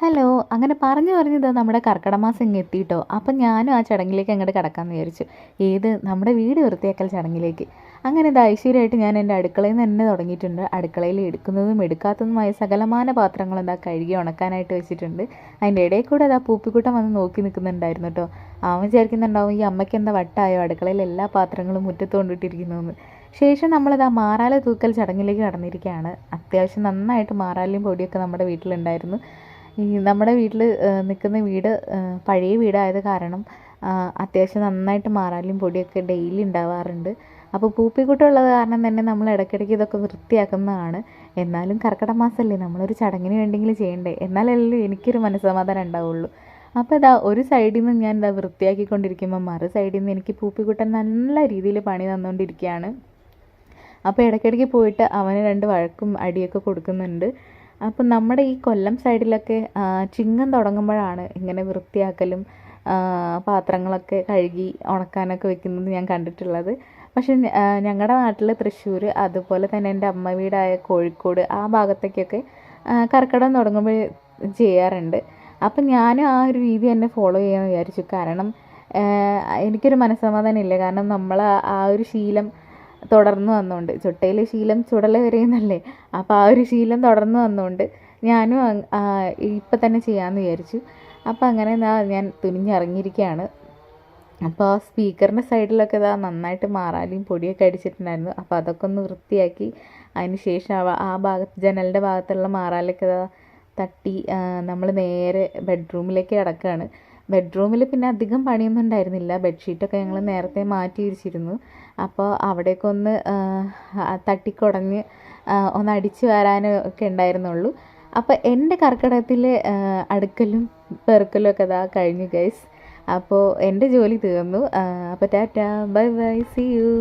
Hello. അങ്ങനെ പറഞ്ഞു പറഞ്ഞതാ നമ്മുടെ കർക്കിടക മാസം ഇങ്ങ് എത്തിയിട്ടോ. അപ്പം ഞാനും ആ ചടങ്ങിലേക്ക് അങ്ങോട്ട് കടക്കാമെന്ന് വിചാരിച്ചു. നമ്മുടെ വീട് വൃത്തിയാക്കൽ ചടങ്ങിലേക്ക്. അങ്ങനെ ഇത് ഐശ്വര്യമായിട്ട് ഞാൻ എൻ്റെ അടുക്കളയിൽ നിന്ന് തന്നെ തുടങ്ങിയിട്ടുണ്ട്. അടുക്കളയിൽ എടുക്കുന്നതും എടുക്കാത്തതുമായ സകലമാന പാത്രങ്ങൾ എന്താ കഴുകി ഉണക്കാനായിട്ട് വെച്ചിട്ടുണ്ട്. അതിൻ്റെ ഇടയിൽ കൂടെ അതാ പൂപ്പിക്കുട്ടൻ വന്ന് നോക്കി നിൽക്കുന്നുണ്ടായിരുന്നു കേട്ടോ. അവൻ വിചാരിക്കുന്നുണ്ടാവും ഈ അമ്മയ്ക്ക് എന്താ വട്ടായോ, അടുക്കളയിൽ എല്ലാ പാത്രങ്ങളും മുറ്റത്ത് കൊണ്ടിട്ടിരിക്കുന്നു. ശേഷം നമ്മളിതാ മാറാല തൂക്കൽ ചടങ്ങിലേക്ക് കടന്നിരിക്കുകയാണ്. അത്യാവശ്യം നന്നായിട്ട് മാറാലയും പൊടിയൊക്കെ നമ്മുടെ വീട്ടിലുണ്ടായിരുന്നു. നമ്മുടെ വീട്ടിൽ നിൽക്കുന്ന വീട് പഴയ വീടായത് കാരണം അത്യാവശ്യം നന്നായിട്ട് മാറാലും പൊടിയൊക്കെ ഡെയിലി ഉണ്ടാവാറുണ്ട്. അപ്പോൾ പൂപ്പിക്കുട്ടുള്ളത് കാരണം തന്നെ നമ്മൾ ഇടയ്ക്കിടയ്ക്ക് ഇതൊക്കെ വൃത്തിയാക്കുന്നതാണ്. എന്നാലും കർക്കിടക മാസമല്ലേ, നമ്മളൊരു ചടങ്ങിന് വേണ്ടെങ്കിലും ചെയ്യണ്ടേ, എന്നാലല്ലേ എനിക്കൊരു മനസ്സമാധാനം ഉണ്ടാവുള്ളൂ. അപ്പോൾ ഇതാ ഒരു സൈഡിൽ നിന്ന് ഞാൻ ഇതാ വൃത്തിയാക്കിക്കൊണ്ടിരിക്കുമ്പോൾ മറു സൈഡിൽ നിന്ന് എനിക്ക് പൂപ്പിക്കുട്ടൻ നല്ല രീതിയിൽ പണി തന്നുകൊണ്ടിരിക്കുകയാണ്. അപ്പോൾ ഇടയ്ക്കിടയ്ക്ക് പോയിട്ട് അവന് 2 വഴക്കും അടിയൊക്കെ കൊടുക്കുന്നുണ്ട്. അപ്പം നമ്മുടെ ഈ കൊല്ലം സൈഡിലൊക്കെ ചിങ്ങം തുടങ്ങുമ്പോഴാണ് ഇങ്ങനെ വൃത്തിയാക്കലും പാത്രങ്ങളൊക്കെ കഴുകി ഉണക്കാനൊക്കെ വെക്കുന്നത് ഞാൻ കണ്ടിട്ടുള്ളത്. പക്ഷെ ഞങ്ങളുടെ നാട്ടിൽ തൃശ്ശൂർ, അതുപോലെ തന്നെ എൻ്റെ അമ്മ വീടായ കോഴിക്കോട് ആ ഭാഗത്തേക്കൊക്കെ കർക്കിടകം തുടങ്ങുമ്പോൾ ചെയ്യാറുണ്ട്. അപ്പം ഞാനും ആ ഒരു രീതി തന്നെ ഫോളോ ചെയ്യാമെന്ന് വിചാരിച്ചു. കാരണം എനിക്കൊരു മനസ്സമാധാനം ഇല്ല. കാരണം നമ്മൾ ആ ഒരു ശീലം തുടർന്ന് വന്നുകൊണ്ട്, ചുട്ടയിലെ ശീലം ചുടല വരെയെന്നല്ലേ, അപ്പോൾ ആ ഒരു ശീലം തുടർന്ന് വന്നുകൊണ്ട് ഞാനും ഇപ്പം തന്നെ ചെയ്യാമെന്ന് വിചാരിച്ചു. അപ്പോൾ അങ്ങനെ ഞാൻ തുനിഞ്ഞിറങ്ങിയിരിക്കുകയാണ്. അപ്പോൾ ആ സ്പീക്കറിൻ്റെ സൈഡിലൊക്കെ ഇതാ നന്നായിട്ട് മാറാലിയും പൊടിയൊക്കെ അടിച്ചിട്ടുണ്ടായിരുന്നു. അപ്പോൾ അതൊക്കെ ഒന്ന് വൃത്തിയാക്കി അതിന് ശേഷം ആ ഭാഗത്ത് ജനലിൻ്റെ ഭാഗത്തുള്ള മാറാലൊക്കെ ഇതാ തട്ടി നമ്മൾ നേരെ ബെഡ്റൂമിലേക്ക് കിടക്കുകയാണ്. ബെഡ്റൂമിൽ പിന്നെ അധികം പണിയൊന്നും ഉണ്ടായിരുന്നില്ല. ബെഡ്ഷീറ്റൊക്കെ ഞങ്ങൾ നേരത്തെ മാറ്റി വിരിച്ചിരുന്നു. അപ്പോൾ അവിടേക്കൊന്ന് തട്ടിക്കുടഞ്ഞ് ഒന്ന് അടിച്ചു വരാനും ഒക്കെ ഉണ്ടായിരുന്നുള്ളൂ. അപ്പോൾ എൻ്റെ കർക്കിടകത്തിലെ അടുക്കലും പെറുക്കലും ഒക്കെ ഇതാ കഴിഞ്ഞു ഗൈസ്. അപ്പോൾ എൻ്റെ ജോലി തീർന്നു. അപ്പോൾ tata, bye bye, see U.